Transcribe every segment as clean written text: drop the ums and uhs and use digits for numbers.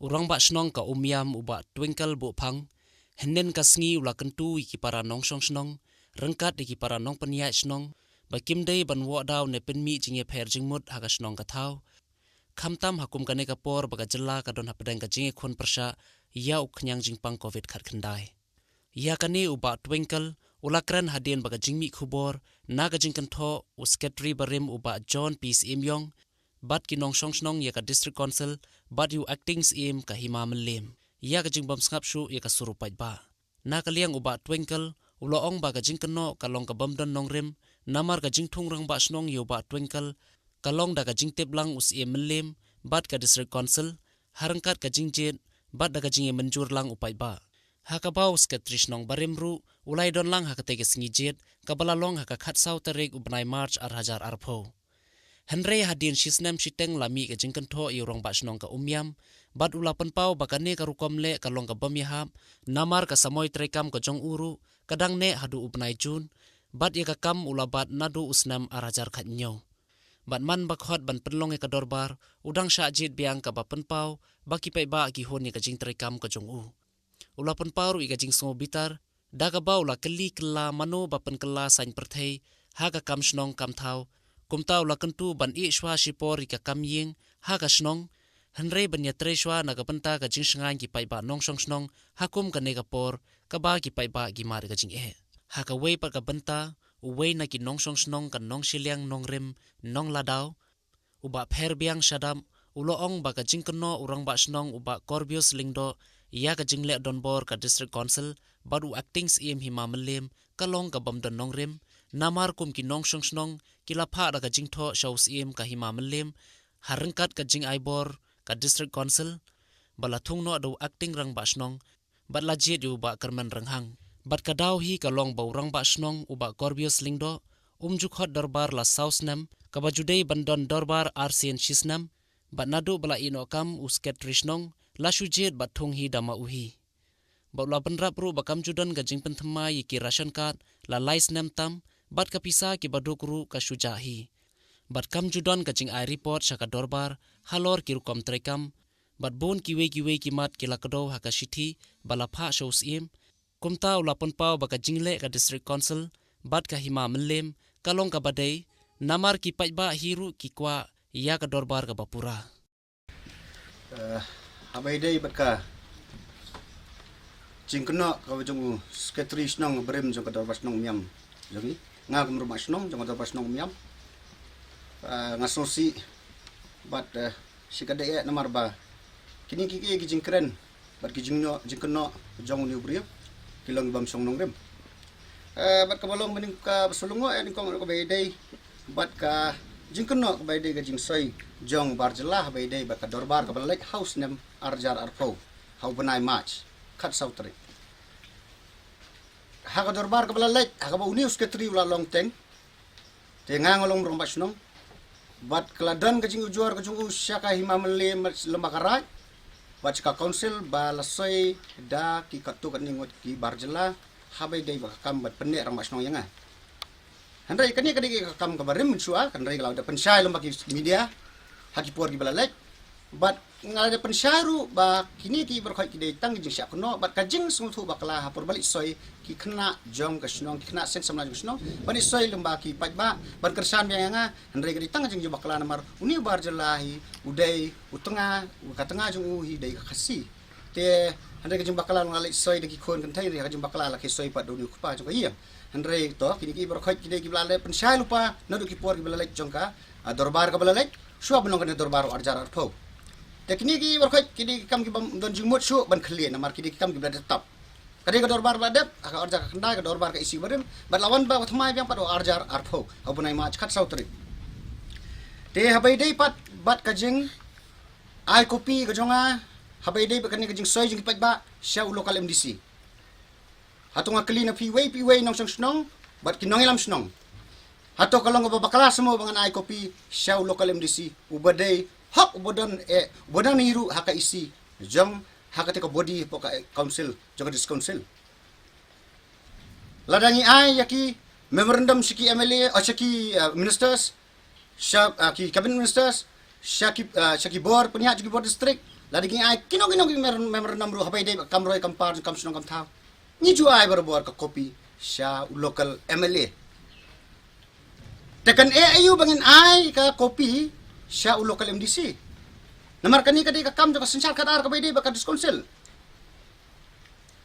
urang ba snong ka umyam uba twinkle bu phang henen ka sngi ula kentu iki para nong song snong rengkat iki para nong penia snong ba kimdei ban wo daw ne penmi jinge pher jingmut haga snong ka thau khamtam hakum kane ka por baga jella ka don hapdang ka jinge khon persha ya uknyang jingpang covid khat khandai ya kane uba twinkle ulakran hadien baga jingmi khubor naga jingkan tho usketri barim uba John Peace Imyong bat ki nong song snong ya ka district council bat yu acting im ka hima mlem ya ka jingbam sngap shu ya ka surupai ba na ka liang uba twinkle ulo ong baga jingkan no ka long ka bamdon nong rim namar ka jingthung rang ba snong yu ba twinkle kalong daga jingtep lang us im mlem bat ka district council harangkat ka jingjet bat daga jinge menjur lang upai ba hakabau skatrish nong barimru ulai don lang hakate ke sngijet kabala long haka khat sau tarik ubnai march arhajar arpho henre hadin shisnam shiteng lami ke jingkan tho yorong ba snong ka umyam bat ulapan pau bakane ka rukomle ka long ka bamyahap namar ka samoy trekam ka jong uru kadang ne hadu ubnai jun bat ye ka kam ulabat nadu usnam arhajar khat nyo bat man bakhot ban penlong ka dorbar udang sha jit biang ka ba penpau baki pai ba ki honi ka jing trekam ka jong u ulapan paru ika jing so bitar daga baula keli kela mano bapen kela sain perthei haga kam snong kam thau kumtau la kentu ban I shwa shipor ika kam ying haga snong henre ban yatre shwa naga penta ka jing sngai ki pai ba nong song snong hakum ka nega por ka ba ki pai ba gi mar ka jing haga wei pa ka benta uwei na ki nong song snong ka nong shiliang nong rim nong ladau uba pher biang shadam ulo ong ba ka jing kno urang ba snong uba corbius lingdo ya ka jingle donbor ka district council baru acting im hima mlem kalong ka bamdon nong rim namar kum ki nong song snong kila pha da ka jingtho shows im ka hima mlem harangkat ka jing aibor ka district council bala thung no do acting rang ba snong bat la jet yu ba karman ranghang bat ka daw hi ka long bo rang ba snong uba corbius lingdo umjukhot darbar la sausnam ka bajudei bandon darbar arsen shisnam bat nadu bala ino kam usket rishnong lasujet bathung hi dama uhi baula banrap ru bakam judan ga jingpen thma yi ki ration card la lais nam tam bat ka pisa ki baduk ru ka sujahi bat kam judan ga jing ai report shaka dorbar halor ki rukom trekam bat bon ki we ki mat ki lakdo ha ka shithi bala pha shows im kumta ula pon pau baka jingle ka district council bat ka hima mlem kalong ka badai namar ki paiba hiru ki kwa ya ka dorbar ka bapura Abai day bat ka jingkno ka jong secretary snong brem jong ka darbas nong miam jongi nga kum rumah snong jong ka darbas nong miam ngasosi bat sikade namar ba kini ki jingkren bat ki jingkno jong ni brio kilong bam song nong rem bat ka balong bening ka sulungo ni kong ka bay day bat ka jingkno ka bay day ka jingsoi jong barjela bay day bat ka dorbar ka lake house nem arjar arpo hau benai match khat sautri haga dorbar ka lake haga ba unius ke tri ula long teng te ngang long rong basnong bat kladan ka jing ujuar ka jungu syaka himamle lemakarai bat ka council ba lasoi da ki katu kan ningot ki barjela habai day ba kam bat penne rong basnong yanga handai kani ka kam ka barim sua kan rai kalau da pensai lembaki media haki por ki bala lake bat ngala pensyaru ba kini ki berkhoi ki dei tang jing syak no bat kajing sungthu bakla hapur balik soi ki khna jong ka snong ki khna sen samna jong snong bani soi lemba ki pajba ban kersan yang nga andre ki tang jing bakla namar uni bar jelahi udai utenga ka tengah jong uhi dei ka khasi te andre ki jing bakla ngala soi de ki khon kan thai ka jing bakla la ki soi pat do ni kpa jong ka iya andre to kini ki berkhoi ki dei ki bala pensyai lupa nadu ki por ki bala lek jong ka dorbar ka bala lek suap nong kan dorbar arjar arpo tekniki berkhoi kini kam ki bam don jingmut shu ban khlie namar kini kam ki blad tap kade ka dorbar badep aka arja ka kanda ka dorbar ka isi barim bat lawan ba thmai biang pado arjar arpho abunai ma khat sautri te habai dei pat bat ka jing ai kopi ka jonga habai dei bakani ka jing soi jing pat ba sha local MDC hatunga kli na pi wei nong song snong bat ki nong ilam snong hato kalong ba bakala semua bangan ai kopi sha local MDC ubadei hak bodang niru haka isi jong haka teka body poka council jong dis council ladangi ai yaki memorandum siki MLA o siki ministers ki cabinet ministers shaki board punya juga board district ladi ging ai kino mer namru habai dei kam roi kam par kam sunong kam thau ni ju ai berbor ka kopi sha local MLA tekan ayu bangin ai ka kopi sha local MDC namar kani kadai ka kam jo ka sensal kadar ka bai dei baka diskonsel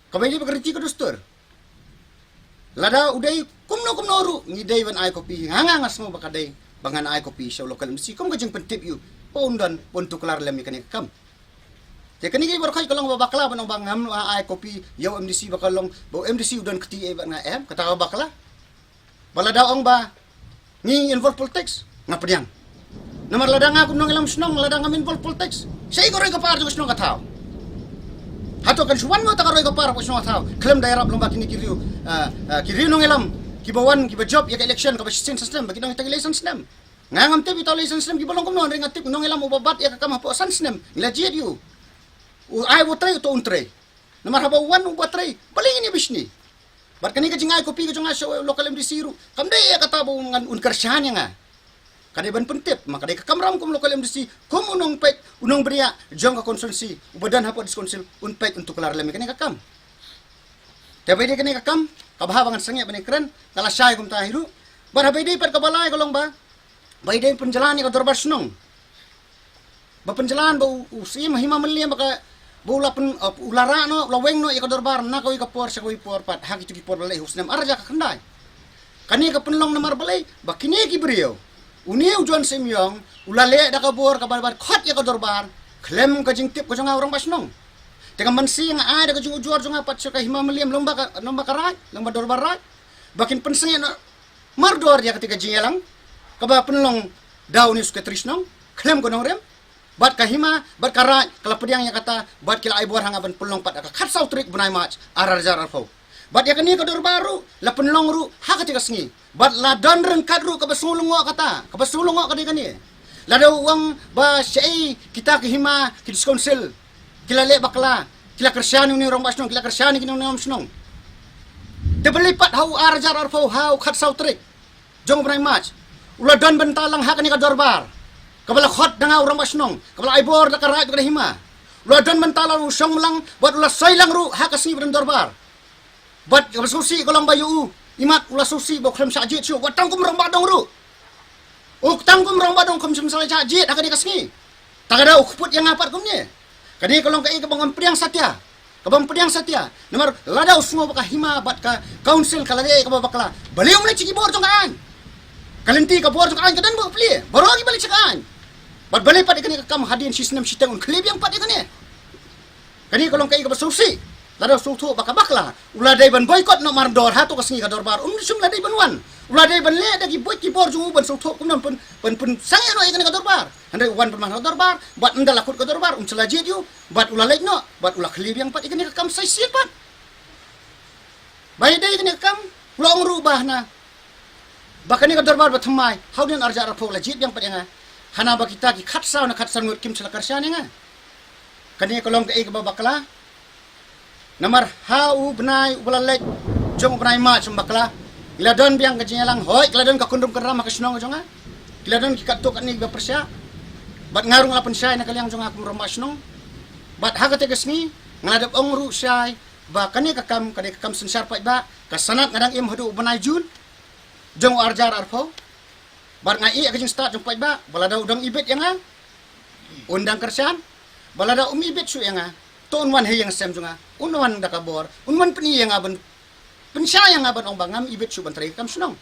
ka bai dei baka riti ka dustur lada udai kumno ru ni dei ban ai kopi hanga ngas mo baka dei bangan ai kopi sha local MDC kom ka jeng pentip yu pondan pontu kelar lem kani kam te kani gi berkhai kalong bakla banong bangam ai kopi yo MDC bakalong bo MDC udan keti e bang em kata bakla balada ong ba ni involve politics ngapdiang namar ladang aku nong elam snong ladang amin politics sei goroi ka par jo snong kathau hato kan suwan mo ta goroi ka par ko snong kathau klem daerah belum bakini kiriu nong elam kibawan kibajob ya election ka basisten system bagi nong election system ngangam te bitol election system gibalong kom nong ringatip nong elam ubabat ya ka kam hapo san system ilajiet yu ai botrai to untre namar haba wan ubotrai paling ini bisni bat kani ka jingai kopi ka jonga show local MDC ru kam dei ya kata bu ngan un kershan nga kadai ban pentip maka dei ka kamram kum local MDC kum unong pek unong beria jong ka konsensi ubadan hapo diskonsil un pek untuk kelar lemi kani ka kam tapi dei kani ka kam ka bahabangan sange bani keren kala syai kum tahiru bar habai dei pat ka balai kolong ba bai dei penjalan ka dorbar snong ba penjalan ba usim hima meliam baka bola pen ulara no laweng no ikador bar na ko ikapor sa ko ipor pat hak itu kipor balai husnam arja ka kendai kani ka penlong namar balai bakini ki brio uni ujuan semyong ulale da ka bor ka bar khot ikador bar klem ka jingtip ko jonga orang basnong teka mansi nga ai da ka jung ujuar jonga pat sa ka hima meliam lomba karai lomba dorbar rai bakin penseng na mardor dia ketika jingelang ka ba penlong daun is ketrisnong klem ko nong rem bat kahima bat karai kala pediang yang kata bat kila aibuar hangaban pelong pat ka khat sautrik bunai mach arar jar arfau bat ya kani kador baru la penlong ru ha ketika sengi bat la don rengkat ru ka basulungo kata ka basulungo kani la da uang ba sei kita kahima ki diskonsel kila le bakla kila kersyani ni orang basnong kila kersyani kini orang basnong de belipat hau arar jar arfau hau khat sautrik jong bunai mach ula don bentalang ha kani kador bar kabala khot danga orang basnong kabala aibor da karai kada hima lu don mentala lu song lang buat ulah sailang ru ha kasi beren dorbar bat kabala susi kolang bayu imat ulah susi bo klem sajit chu buat tangkum rong badong ru tangkum rong badong kum sim sala sajit akadi kasni tagada ukput yang apat kumni kani kolong kai ka bangam pediang satya kabang pediang satya nomor lada usmo baka hima bat ka council kalade ka bakla balium le ciki bor jongaan kalenti ka bor jongaan kadan bo pli baru lagi balik cekaan bat balai pat ikani kam hadin sistem sitang un klib yang pat ikani kani kolong kai ka basusi lada sutu baka bakla uladai ban boykot no mardor hatu kasngi ka dorbar sum ladai banwan uladai ban le dagi boy ki bor jungu ban sutu kumnan pun saya no ikani ka dorbar handai wan pan ka dorbar bat ndala kut ka dorbar selaji diu bat ulalek no bat ulah klib yang pat ikani ka kam sai sit pat bai dai ikani kam long rubah na bakani ka dorbar bat thamai haudin arja arpho la jit yang pat yang hana ba kita ki khatsa na khatsan ngut kim sala karsyan nga kani kolong kai ka bakla namar hau benai ulalek jong benai ma chum bakla ila don biang ka jingalang hoi ila don ka kundum keram ka snong jonga ila don ki katok ni ba persya bat ngarung lapan syai na kalyang jonga kum roma snong bat hagate kesni ngadap ongru syai ba kani ka kam sensar pa ba ka sanat ngadang im hadu benai jun jong arjar arfo bar ngai ka jing start jumpa ba balada udang ibet yang undang kersan balada ibet su yang ton wan he yang sem junga unwan da kabor unwan peni yang aben pensya yang aben ong bangam ibet su bantrai kam sunong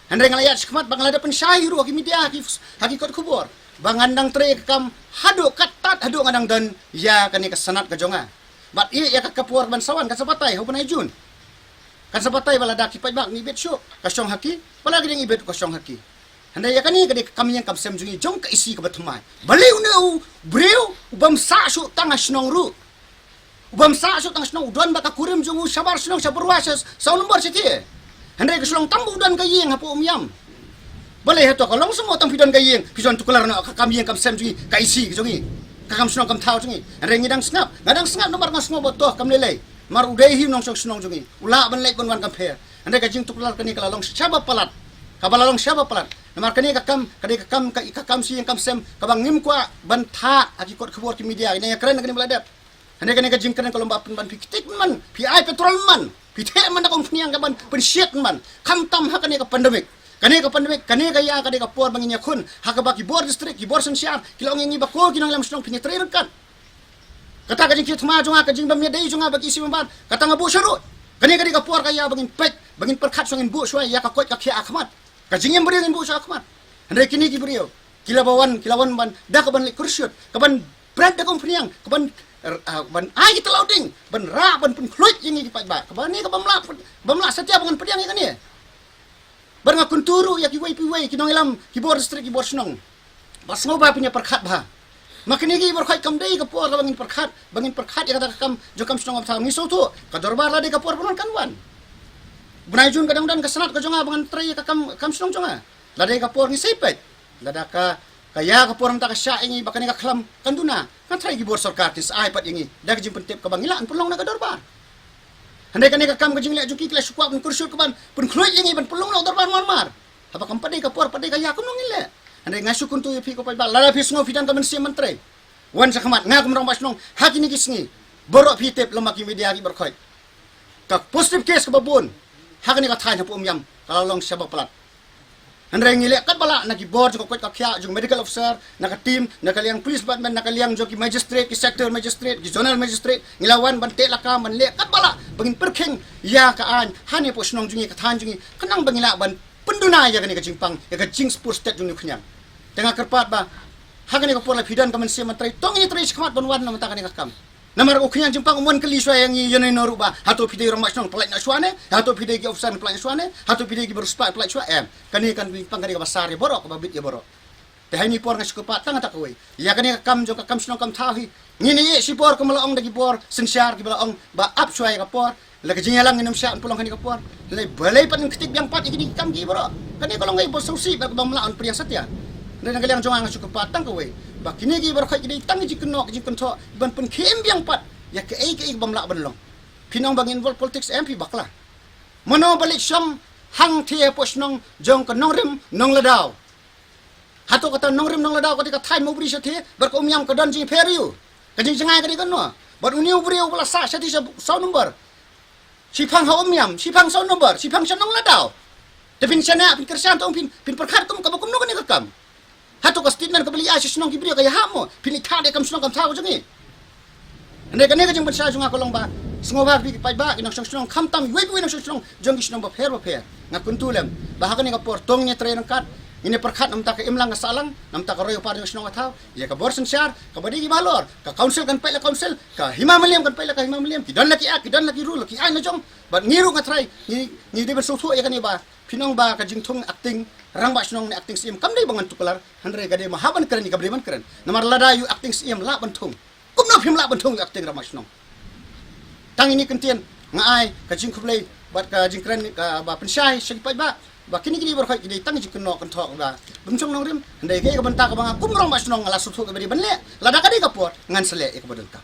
handre ngalayat skmat bangalada pensya hiru ki media haki kot kubor bangandang tre kam hadu katat hadu ngadang dan ya kani kesanat ka jonga bat ya ka kapuar ban sawan ka sabatai ho banai jun kan sabatai balada ki pa ibet su ka syong haki balagi ding ibet ka syong haki handa ya kani kadi kami yang kapsem jungi jong ka isi ka batmai baliu ne breu ubam sa su tanga snong ru ubam sa su tanga snong udon baka kurim jungu sabar snong sabarwas sa nomor siti handa ka snong tambu udon ka yeng hapo umyam balai hato ka long semua tang pidon ka yeng pidon tukular na kami yang kapsem jungi ka isi ka jungi ka kam snong kam thau jungi handa ngidang snap nomor ngas ngo botoh kam lelai mar udai him nong snong jungi ula ban lek ban kam pher handa ka jing tukular kani kala long syaba palat kabalalong syaba palat Namar kani kakam si yang kam sem kabang ngim kwa bantha akikot khobor ki media ini keren kani meladap. Hande kani ka jingkan kalau ban pikitik man, pi ai petrol man, pi the man akong pniang ka ban pensiat man. Kam tam ha kani ka pandemik. Kani ka ya kani ka por banginya kun, ha ka baki bor district ki bor sensiar, kilong ngi bako kinang lam snong penetrer kan. Kata ka jingkit ma jonga ka jing bam dei jonga baki si mamban, kata ngabu syaru. Kani ka por ka ya bangin pek, bangin perkhat songin bu suai ya ka kot ka khia akhmat. Kajingin beri dengan bu akhmat. Hendai kini ki beriau. Kilawan ban dah kaban lek kursyut, kaban brand dah kompeniang, kaban ban ai kita loading, ban ra ban pun khluit yang ki pai ba. Kaban ni ka bamla setiap dengan pediang ikan ni. Bar ngakun turu ya ki wei ki nong ilam ki bor distrik ki bor snong. Bas ngoba punya perkhat ba. Makin ni bar khoi kam dei ka por bangin perkhat ya kata kam jokam snong apa ngisau tu. Ka dorbar la dei ka por pun kan wan. Bunai jun kadang-kadang kesenat ke jonga bangan tray ka kam snong jonga. Ladai ka por ni sepet. Lada ka kaya ka por ta ka sya ingi bakani ka khlam kanduna. Kan tray ki bor sarkar tis ai pat ingi. Dak jim pentep ka bangilaan pulong na ka dorbar. Handai kani ka kam ka jing le juki kla sukwa pun kursyut ka ban pun khloy ingi ban pulong na dorbar mar. Apa kam padai ka por padai ka ya kun nong ile. Handai ngasu kun tu pi ko pa ba lada pi sngo fidan ka men si mentre. Wan sakhamat ngak mrong bas nong hakini ki sngi. Borok pi tep lemaki media ki berkhoi. Ka positive case ka babun. Hakani ka thai na pu yam kalau long sabak pelat. Handai ngile kat bala nak board jong kwet ka khia jong medical officer nak team nak liang police department nak liang joki magistrate ki sector magistrate ki zonal magistrate ngilawan ban te laka man le kat bala bangin perkheng ya ka an hani po snong jungi ka than jungi kanang bangila ban penduna ya kani ka jingpang ya ka jing spur state jungi khunyang tengah kerpat ba hakani ka pola fidan ka man se matrai tong ni trai skmat ban wan na mata kani ka kam namar ko khunyang jingpang umon kali swa yang yene noru ba hato pidai romak snong pelai na swane hato pidai ki officer pelai swane hato pidai ki berspa pelai swa kani kan jingpang kani ka basar ya borok ba bit ya borok teh ni por ngas kupat tang ta koi ya kani ka kam jo ka kam snong kam thahi ni ye si por ko malaong dagi por sensiar ki malaong ba up swa ka por la ka jingalang nginum sya pulong kani ka por le balai pan ketik yang pat iki kam ki borok kani kalau ngai bos sausi ba ba melaon priya satya dan kalian jangan ngas kupat tang koi ba kini gi berkhai gi tang ji kenok ji kentok ban pen kem biang pat ya ke ai bamla ban long pinong bang involve politics MP bakla mono balik syam hang thie posnong jong ka nongrim nong ladau hato kata nongrim nong ladau ketika thai mo bri sathe bar ko umyam ka dan ji feriu ka ji jangai ka di kan no bar uniu bri bala sa sati sa number si phang ha umyam si phang sa number si phang sa nong ladau tapi sana pin kersan tong pin perkhat tum ka bakum no ka kam hato ka statement ka beli asis nong kibri ka ya hamo pin thade kam snong kam thaw jangi ande ka ne ka jing ban sa junga ko long ba sngoba bi pai ba kinong snong kham tam wei nong snong jong snong ba pher ngakun tulem ba ka ne ka por tong nya tre nang kat ini perkhat nam ta ka imlang ka salang nam ta ka royo par snong thaw ya ka bor sensiar ka badi gi balor ka council kan pai la council ka himamaliam kan pai la ka himamaliam ki dan laki rule ki ai na jong ba ngiru ka trai ni de ban so ya ka ni ba pinong ba ka jing thong acting rang ba snong ni acting sim kam dei bangan tukular handre ga de mahaban keren ni ka breman keren namar lada yu acting sim la ban thong kum no phim la ban thong acting rang ba snong tang ini kentian ngai ka jing khublei bat ka jing keren ka ba pensyai segi pai ba kini berkhoi ki tang ji kenok kan thok ba bumchong nong rim handai ge ka ban ta ka bang kum rang ba snong ala su thok ka beri ban le lada ka de ka pot ngan sele e ka badal ka